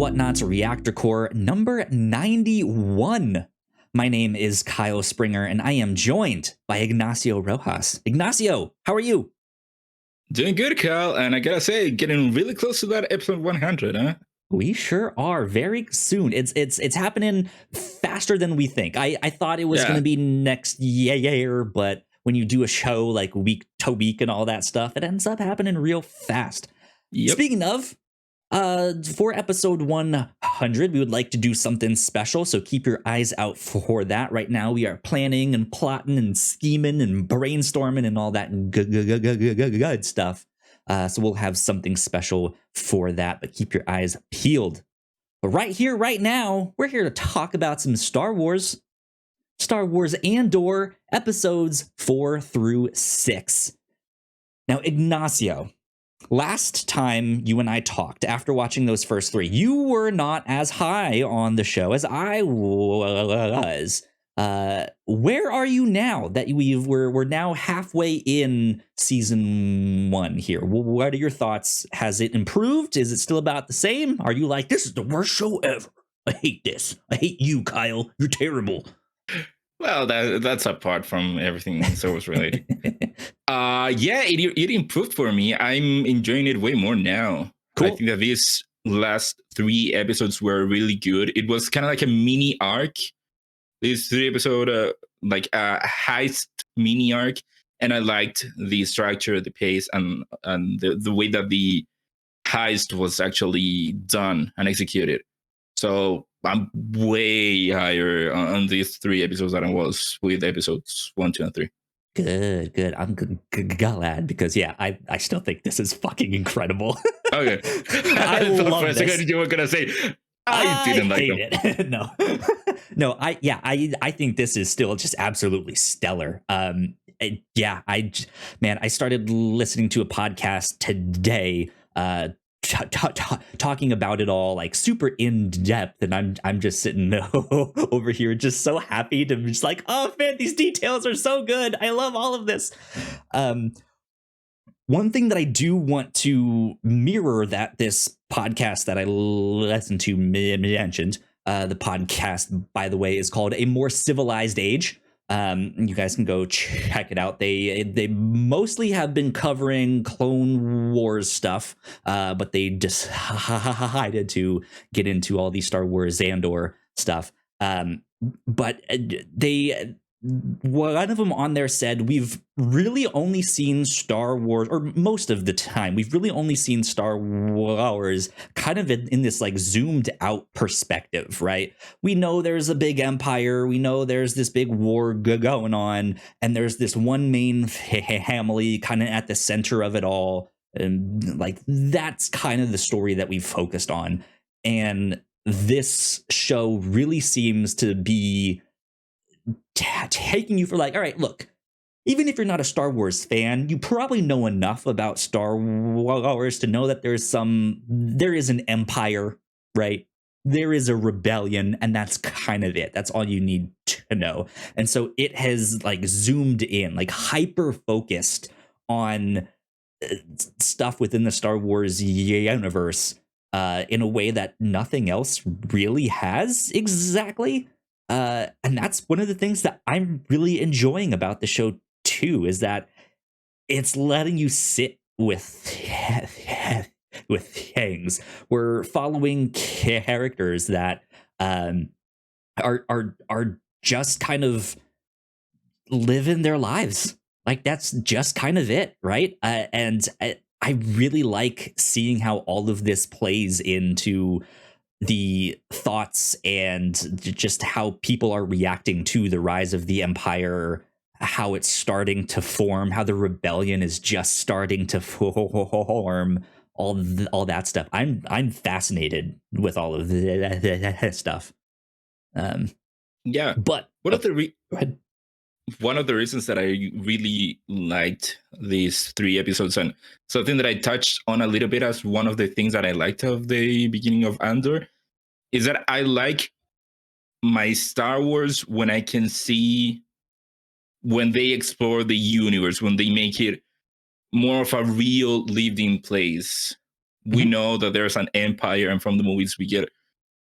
Whatnauts Reactor Core number 91. My name is Kyle Springer, and I am joined by Ignacio Rojas. Ignacio, how are you? Doing good, Kyle, and I gotta say, getting really close to that episode 100, huh? We sure are. Very soon. It's happening faster than we think. I thought it was going to be next year, but when you do a show like week to week and all that stuff, it ends up happening real fast. Yep. Speaking of, for episode 100, we would like to do something special, so keep your eyes out for that. Right now, we are planning and plotting and scheming and brainstorming and all that good stuff. So we'll have something special for that, but keep your eyes peeled. But right here, right now, we're here to talk about some Star Wars Andor episodes 4 through 6. Now, Ignacio, last time you and I talked, after watching those first 3, you were not as high on the show as I was. Where are you now that we're now halfway in season 1 here? What are your thoughts? Has it improved? Is it still about the same? Are you like, this is the worst show ever? I hate this. I hate you, Kyle. You're terrible. Well, that's apart from everything Star Wars related. Yeah, it improved for me. I'm enjoying it way more now. Cool. I think that these last 3 episodes were really good. It was kind of like a mini arc. These 3 episodes, like a heist mini arc, and I liked the structure, the pace, and the way that the heist was actually done and executed. So I'm way higher on these 3 episodes than I was with episodes 1, 2, and 3. Good. I'm glad because I still think this is fucking incredible. Okay, I love for a this. second you were gonna say I didn't like it. No. I think this is still just absolutely stellar. I started listening to a podcast today, talking about it all, like super in depth, and I'm just sitting over here just so happy to just like, oh man, these details are so good. I love all of this. One thing that I do want to mirror that this podcast that I listened to mentioned, the podcast, by the way, is called A More Civilized Age. You guys can go check it out. They mostly have been covering Clone Wars stuff, but they decided to get into all the Star Wars Andor stuff. But one of them on there said, we've really only seen Star Wars, or most of the time, we've really only seen Star Wars kind of in this like zoomed out perspective, right? We know there's a big empire. We know there's this big war going on, and there's this one main family kind of at the center of it all. And like, that's kind of the story that we've focused on. And this show really seems to be taking you for like, all right, look, even if you're not a Star Wars fan, you probably know enough about Star Wars to know that there is an empire, right? There is a rebellion, and that's kind of it. That's all you need to know. And so it has like zoomed in, like hyper focused on stuff within the Star Wars universe in a way that nothing else really has exactly. And that's one of the things that I'm really enjoying about the show too, is that it's letting you sit with things. We're following characters that are just kind of living their lives. Like, that's just kind of it, right? And I really like seeing how all of this plays into the thoughts and just how people are reacting to the rise of the empire, how it's starting to form, how the rebellion is just starting to form, all that stuff. I'm fascinated with all of that stuff. Yeah, but one of the reasons that I really liked these 3 episodes, and something that I touched on a little bit as one of the things that I liked of the beginning of Andor, is that I like my Star Wars when I can see when they explore the universe, when they make it more of a real lived-in place. We know that there's an empire, and from the movies you get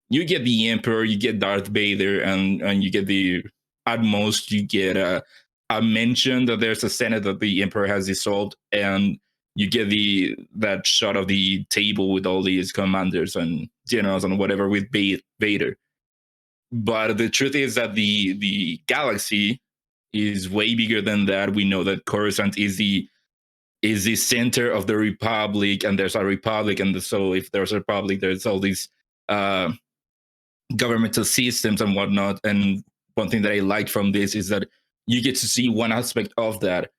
the Emperor, you get Darth Vader, and you get the at most you get a mention that there's a Senate that the Emperor has dissolved, and you get that shot of the table with all these commanders and generals and whatever with Vader. But the truth is that the galaxy is way bigger than that. We know that Coruscant is the center of the Republic, and there's a Republic, and so if there's a Republic, there's all these governmental systems and whatnot. And one thing that I like from this is that you get to see one aspect of that.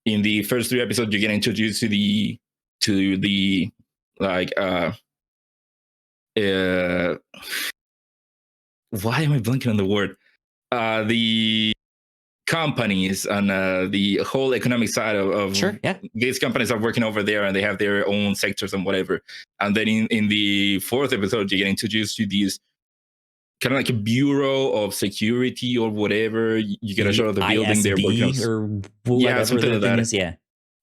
In the first 3 episodes, you get introduced to the like why am I blanking on the word? The companies and the whole economic side of Sure, yeah. these companies are working over there, and they have their own sectors and whatever. And then in the 4th episode, you get introduced to these kind of like a bureau of security or whatever. You get a shot of the building they're working on, or whatever something the like thing that. is, yeah.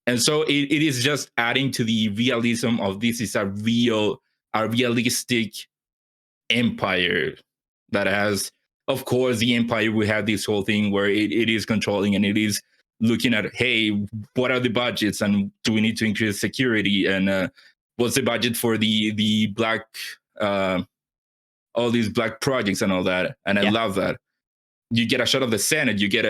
And so it is just adding to the realism of this is a realistic empire that has, of course, the empire will have this whole thing where it is controlling, and it is looking at, hey, what are the budgets, and do we need to increase security, and what's the budget for the black all these black projects and all that. And I love that. You get a shot of the Senate, you get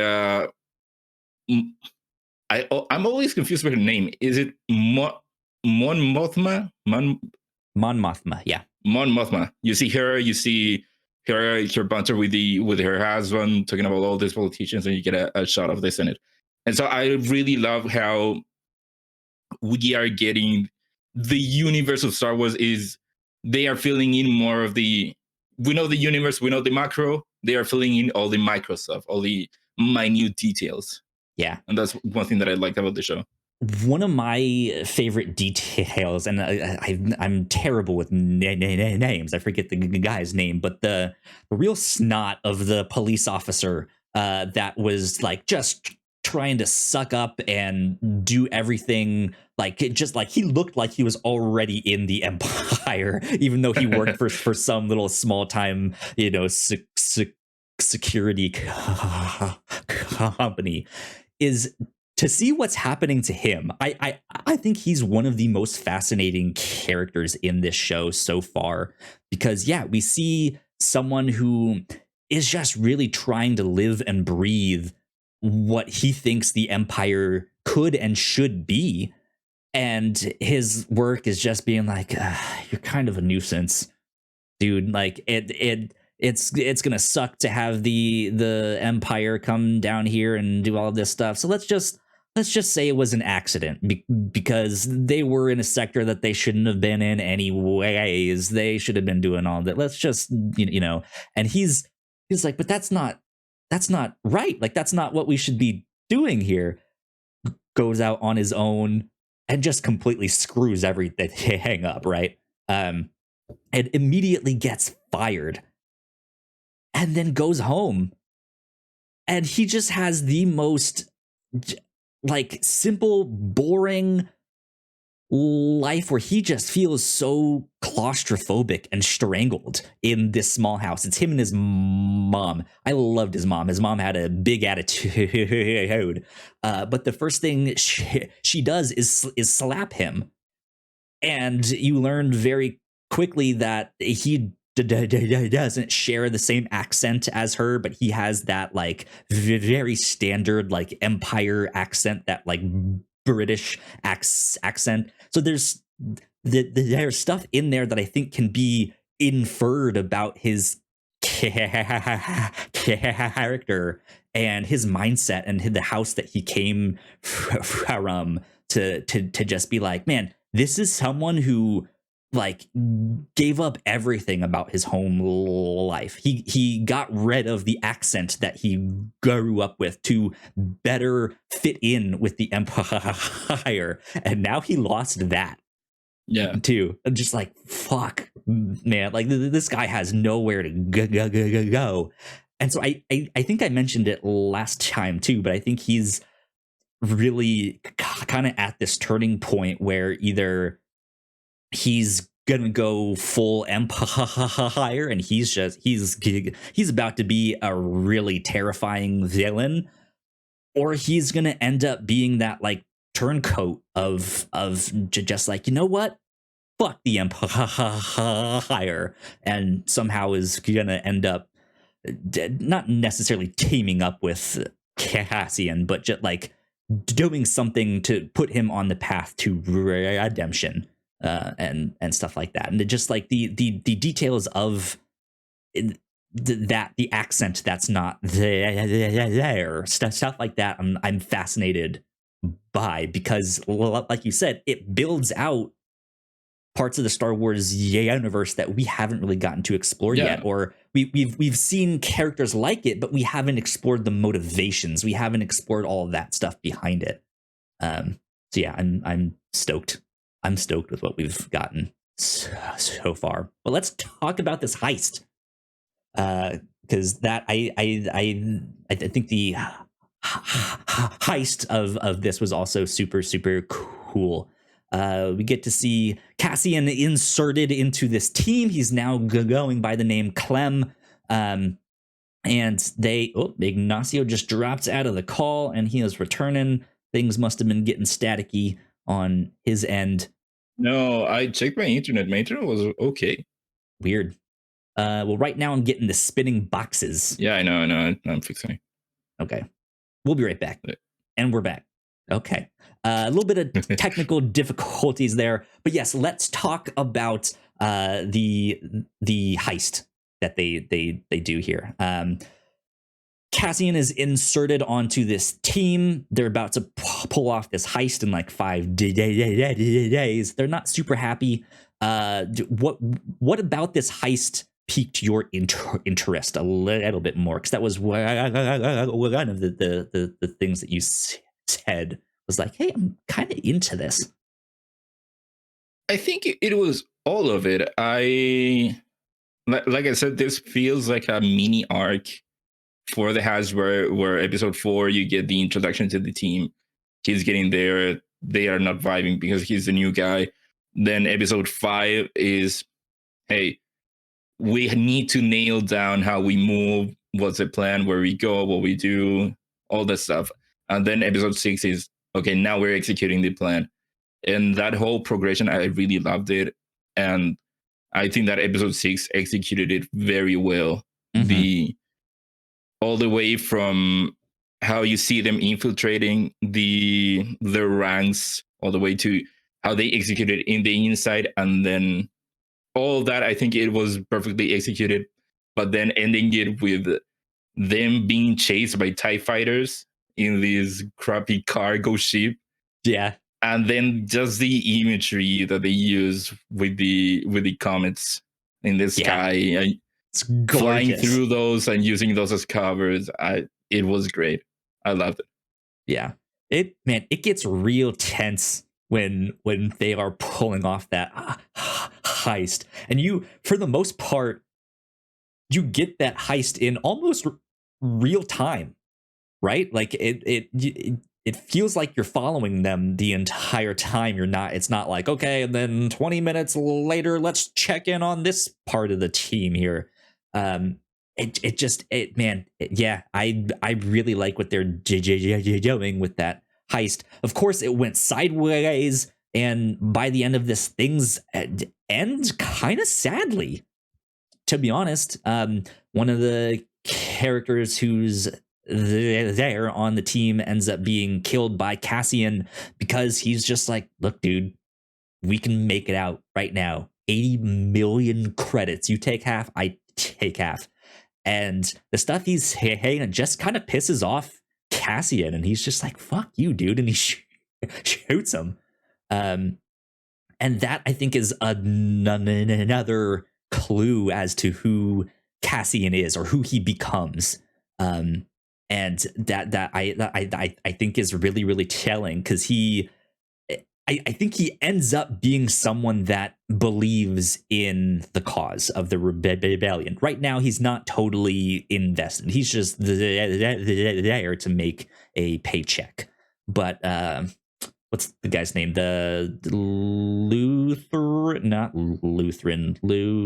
I'm always confused with her name. Is it Mon Mothma? Mon Mothma, yeah. Mon Mothma. You see her banter with her husband talking about all these politicians, and you get a shot of the Senate. And so I really love how we are getting the universe of Star Wars is they are filling in more of the, we know the universe, we know the macro, they are filling in all the micro stuff, all the minute details. Yeah. And that's one thing that I like about the show. One of my favorite details, and I'm terrible with names. I forget the guy's name, but the real snot of the police officer that was like just trying to suck up and do everything like it, just like he looked like he was already in the Empire, even though he worked for some little small time, security company. Is to see what's happening to him. I think he's one of the most fascinating characters in this show so far, because we see someone who is just really trying to live and breathe what he thinks the Empire could and should be, and his work is just being like, you're kind of a nuisance, dude. Like it's gonna suck to have the Empire come down here and do all of this stuff. So let's just say it was an accident because they were in a sector that they shouldn't have been in anyways. They should have been doing all that. Let's just And he's like, but that's not right. Like that's not what we should be doing here. Goes out on his own and just completely screws everything up. Right. And immediately gets fired. And then goes home. And he just has the most like simple, boring life where he just feels so claustrophobic and strangled in this small house. It's him and his mom. I loved his mom. His mom had a big attitude. But the first thing she does is slap him. And you learn very quickly that he doesn't share the same accent as her, but he has that like very standard like Empire accent, that like British accent. So there's stuff in there that I think can be inferred about his character and his mindset and the house that he came from to just be like, man, this is someone who like gave up everything about his home life. He got rid of the accent that he grew up with to better fit in with the Empire, and now he lost that too. I'm just like, fuck, man, like this guy has nowhere to go. And so I think I mentioned it last time too, but I think he's really kind of at this turning point where either he's gonna go full empire, and he's about to be a really terrifying villain, or he's gonna end up being that like turncoat of just like, you know what, fuck the empire, and somehow is gonna end up not necessarily teaming up with Cassian, but just like doing something to put him on the path to redemption, and stuff like that. And it just like the details of that, the accent that's not there, stuff like that. I'm fascinated by, because like you said, it builds out parts of the Star Wars universe that we haven't really gotten to explore yet, or we've seen characters like it, but we haven't explored the motivations. We haven't explored all of that stuff behind it. So yeah, I'm stoked. I'm stoked with what we've gotten so far. But let's talk about this heist, because that I think the heist of this was also super cool. We get to see Cassian inserted into this team. He's now going by the name Clem. And Ignacio just drops out of the call, and he is returning. Things must have been getting staticky on his end. No, I checked my internet. My internet was okay. Weird. Well, right now I'm getting the spinning boxes. Yeah, I know. I'm fixing it. Okay. We'll be right back. And we're back. Okay. A little bit of technical difficulties there, but yes, let's talk about the heist that they do here. Cassian is inserted onto this team. They're about to pull off this heist in like 5 days. They're not super happy. What about this heist piqued your interest a little bit more? Because that was one of the things that you said was like, hey, I'm kind of into this. I think it was all of it. Like I said, this feels like a mini arc for the heist, where episode 4 you get the introduction to the team. He's getting there. They are not vibing because he's the new guy. Then episode 5 is, hey, we need to nail down how we move, what's the plan, where we go, what we do, all that stuff. And then episode 6 is, okay, now we're executing the plan. And that whole progression, I really loved it. And I think that episode 6 executed it very well. Mm-hmm. All the way from how you see them infiltrating the ranks, all the way to how they executed in the inside, and then all that. I think it was perfectly executed. But then ending it with them being chased by TIE fighters in this crappy cargo ship. Yeah. And then just the imagery that they use with the comets in the sky, it's gorgeous. Flying through those and using those as covers. It was great. I loved it. Yeah. It gets real tense when they are pulling off that heist. And you, for the most part, you get that heist in almost real time, right? Like it feels like you're following them the entire time. It's not like, okay, and then 20 minutes later, let's check in on this part of the team here. I really like what they're doing with that heist. Of course, it went sideways, and by the end of this, things end kind of sadly, to be honest. One of the characters who's there on the team ends up being killed by Cassian, because he's just like, look, dude, we can make it out right now. 80 million credits. You take half, I take half. And the stuff he's saying just kind of pisses off Cassian, and he's just like, fuck you, dude, and he shoots him. And that, I think, is another clue as to who Cassian is, or who he becomes. And that I think is really, really telling, because I think he ends up being someone that believes in the cause of the rebellion. Right now, he's not totally invested. He's just there to make a paycheck. But what's the guy's name? The Lutheran? not Lutheran,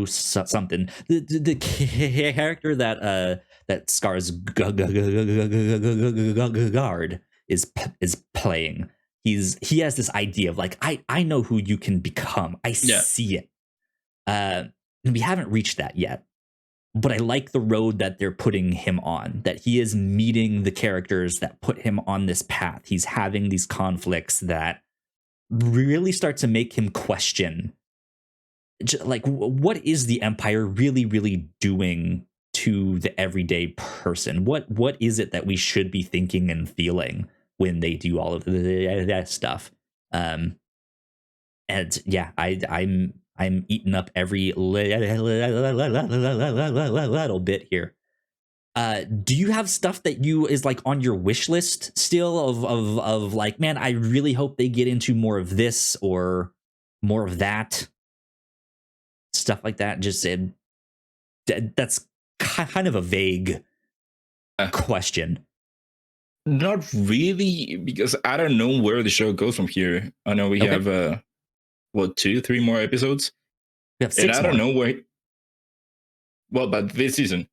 something. The character that Scar's guard is playing. He has this idea of like, I know who you can become. I see it. And we haven't reached that yet. But I like the road that they're putting him on, that he is meeting the characters that put him on this path. He's having these conflicts that really start to make him question, like, what is the Empire really, really doing to the everyday person? What is it that we should be thinking and feeling when they do all of that stuff? And yeah, I'm eating up every little bit here. Do you have stuff that you is like on your wish list still of like, man, I really hope they get into more of this or more of that, stuff like that? Just that's kind of a vague question. Not really, because I don't know where the show goes from here. I know we have 2-3 more episodes. We have 6 more. And I don't know where. Well, but this season.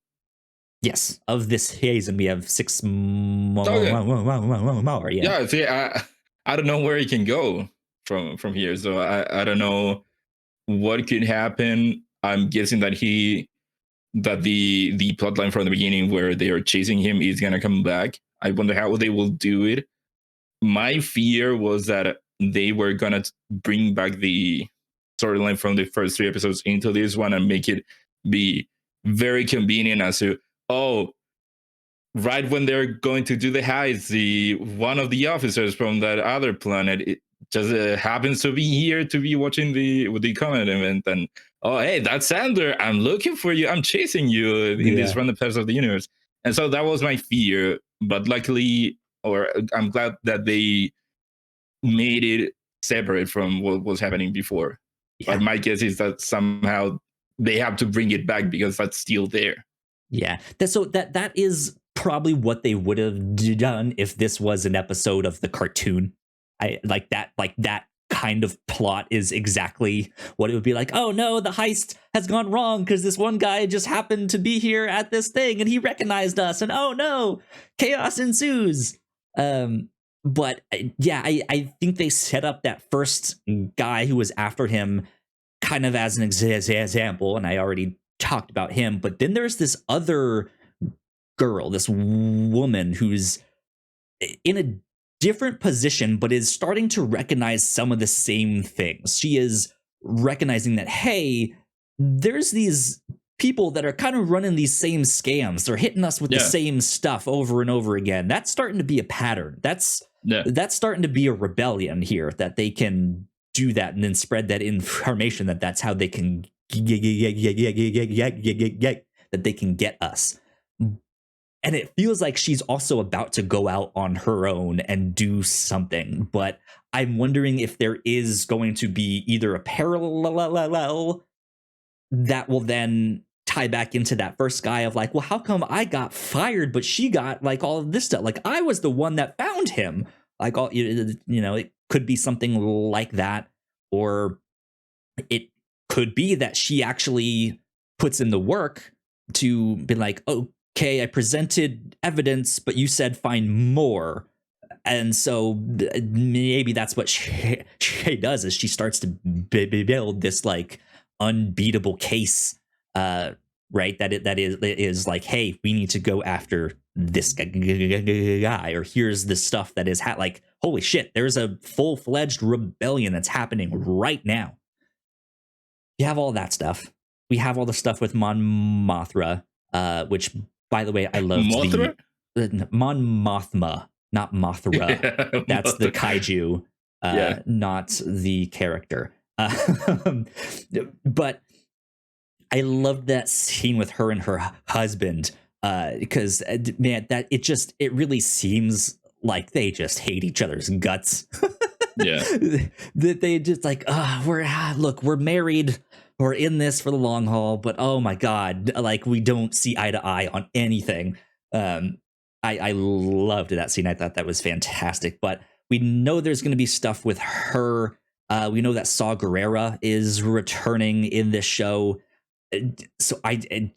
Yes, of this season we have 6 more. Yeah. Yeah. See, I don't know where it can go from here. So I don't know what could happen. I'm guessing that the plotline from the beginning where they are chasing him is gonna come back. I wonder how they will do it. My fear was that they were gonna bring back the storyline from the first 3 episodes into this one and make it be very convenient as to, oh, right when they're going to do the heist, one of the officers from that other planet, it just happens to be here to be watching the comment event, and oh, hey, that's Andor. I'm looking for you. I'm chasing you in these random parts of the universe. And so that was my fear. But luckily, or I'm glad that they made it separate from what was happening before. Yeah. But my guess is that somehow they have to bring it back because that's still there. Yeah, that is probably what they would have done if this was an episode of the cartoon. I like that kind of plot is exactly what it would be like. Oh no, the heist has gone wrong because this one guy just happened to be here at this thing and he recognized us, and oh no, chaos ensues. But yeah, I think they set up that first guy who was after him kind of as an example, and I already talked about him. But then there's this other girl, this woman who's in a different position, but is starting to recognize some of the same things. She is recognizing that, hey, there's these people that are kind of running these same scams. They're hitting us with the same stuff over and over again. That's starting to be a pattern. That's starting to be a rebellion here, that they can do that and then spread that information, that's how they can that they can get us. And it feels like she's also about to go out on her own and do something. But I'm wondering if there is going to be either a parallel that will then tie back into that first guy of like, well, how come I got fired, but she got like all of this stuff? Like, I was the one that found him. Like, all, it could be something like that. Or it could be that she actually puts in the work to be like, oh, okay, I presented evidence, but you said find more. And so maybe that's what she does, is she starts to build this like unbeatable case, right? That is like, hey, we need to go after this guy, or here's the stuff that is like, holy shit, there's a full-fledged rebellion that's happening right now. You have all that stuff. We have all the stuff with Mon Mothma, which, by the way, I love the Mon Mothma, not Mothra. That's the kaiju, not the character. But I love that scene with her and her husband, because man, it really seems like they just hate each other's guts. Yeah, that they just like, we're married. We're in this for the long haul, but oh my god, like we don't see eye to eye on anything. I loved that scene. I thought that was fantastic. But we know there's going to be stuff with her We know that Saw Gerrera is returning in this show. So I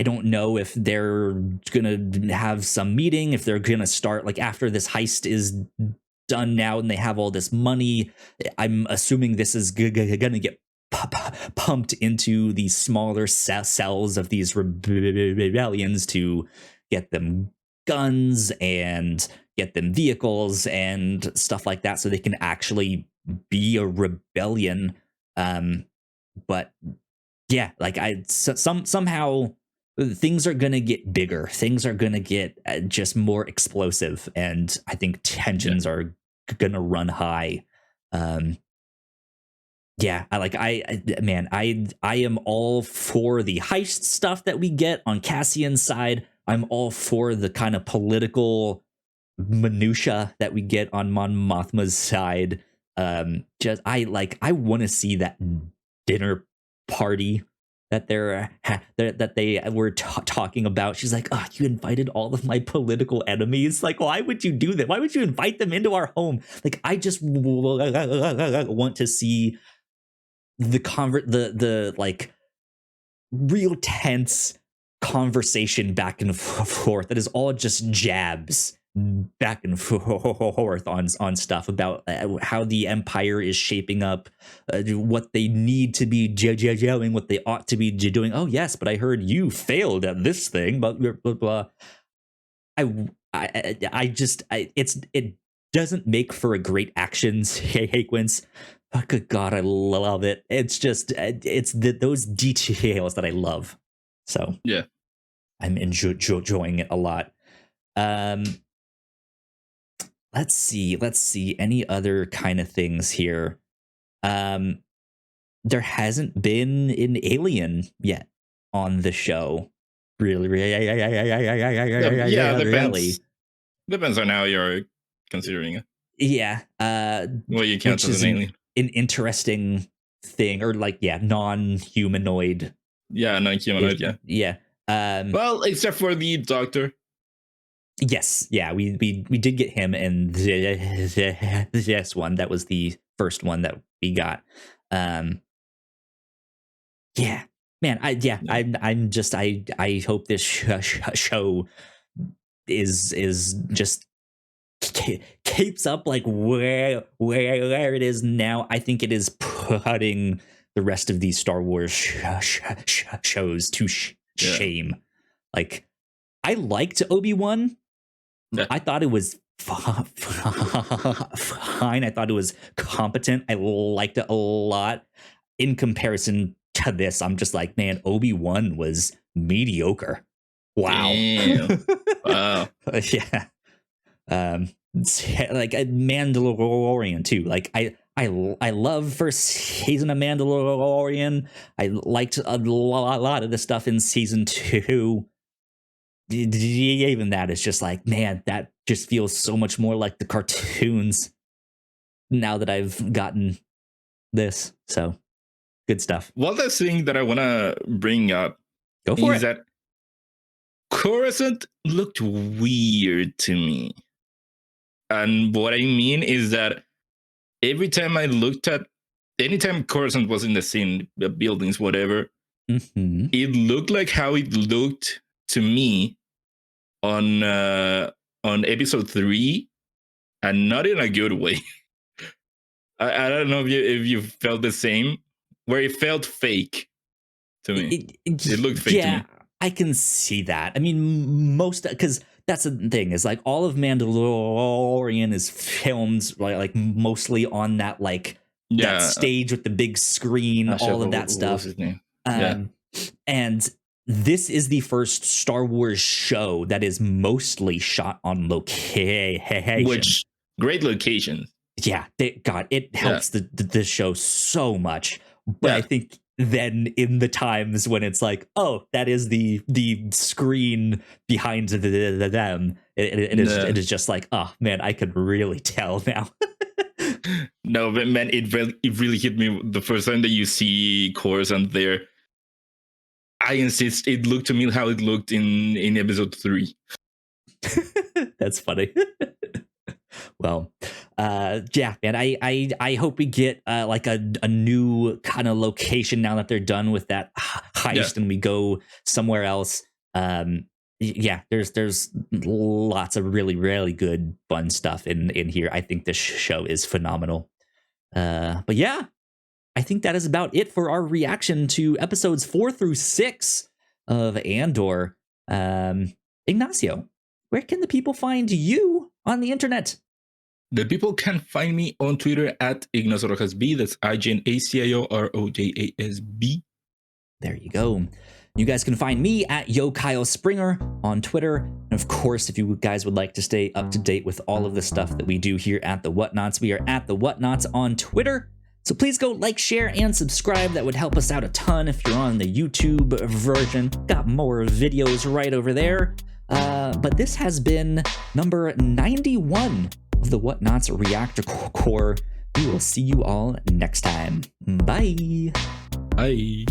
don't know if they're gonna have some meeting, if they're gonna start like after this heist is done now and they have all this money. I'm assuming this is gonna get pumped into the smaller cells of these rebellions to get them guns and get them vehicles and stuff like that so they can actually be a rebellion. But yeah, like somehow things are gonna get bigger. Things are gonna get just more explosive, and I think tensions are gonna run high. Um, yeah, I am all for the heist stuff that we get on Cassian's side. I'm all for the kind of political minutia that we get on Mon Mothma's side. Just I want to see that dinner party that that they were talking about. She's like, "Oh, you invited all of my political enemies. Like, why would you do that? Why would you invite them into our home? Like, I just want to see the like real tense conversation back and forth that is all just jabs back and forth on stuff about how the empire is shaping up, what they need to be doing, what they ought to be doing. Oh yes, but I heard you failed at this thing, but blah, blah, blah. It doesn't make for a great action sequence. But good God, I love it. It's just those details that I love. So yeah, I'm enjoying it a lot. Um, let's see any other kind of things here. There hasn't been an alien yet on the show. Really, depends. Depends on how you're considering it. Yeah. Well, you count Which as is an alien. an interesting thing, or like, yeah, non-humanoid. Yeah, non-humanoid. Yeah. Yeah. Well, except for the doctor. Yes. Yeah. We did get him in this one. That was the first one that we got. Yeah. Man. I'm just. I hope this show is just keeps up like where it is now. I think it is putting the rest of these Star Wars shows to shame. Like, I liked Obi-Wan. Yeah. I thought it was fine. I thought it was competent. I liked it a lot. In comparison to this, I'm just like, man, Obi-Wan was mediocre. Wow. Damn. Wow. Yeah. Like a Mandalorian too. Like I love first season of Mandalorian. I liked a lot of the stuff in season 2. Even that is just like, man, that just feels so much more like the cartoons now that I've gotten this. So good stuff. One last thing that I want to bring up Go for is that Coruscant looked weird to me. And what I mean is that every time I looked at, anytime Coruscant was in the scene, the buildings, whatever, it looked like how it looked to me on episode 3, and not in a good way. I don't know if you felt the same, where it felt fake to me. It looked fake to me. I can see that. I mean, most, because that's the thing, is like all of Mandalorian is filmed like mostly on that like that stage with the big screen, all of that stuff. His name? And this is the first Star Wars show that is mostly shot on location. Which great location. Yeah, it helps the show so much. But I think then in the times when it's like, oh, that is the screen behind them, it is just like, oh man, I can really tell now. No, but man, it really hit me the first time that you see Coruscant there. I insist, it looked to me how it looked in episode 3. That's funny. Well, Yeah, man, I hope we get like a new kind of location now that they're done with that heist and we go somewhere else. Yeah, there's lots of really good fun stuff in here. I think this show is phenomenal. But yeah, I think that is about it for our reaction to episodes 4 through 6 of Andor. Ignacio, where can the people find you on the internet? The people can find me on Twitter at Ignacio Rojas B. That's IGNACIOROJASB. There you go. You guys can find me at Yo Kyle Springer on Twitter. And of course, if you guys would like to stay up to date with all of the stuff that we do here at the Whatnauts, we are at the Whatnauts on Twitter. So please go like, share, and subscribe. That would help us out a ton if you're on the YouTube version. Got more videos right over there. But this has been number 91 of the Whatnauts Reactor Core. We will see you all next time. Bye. Bye.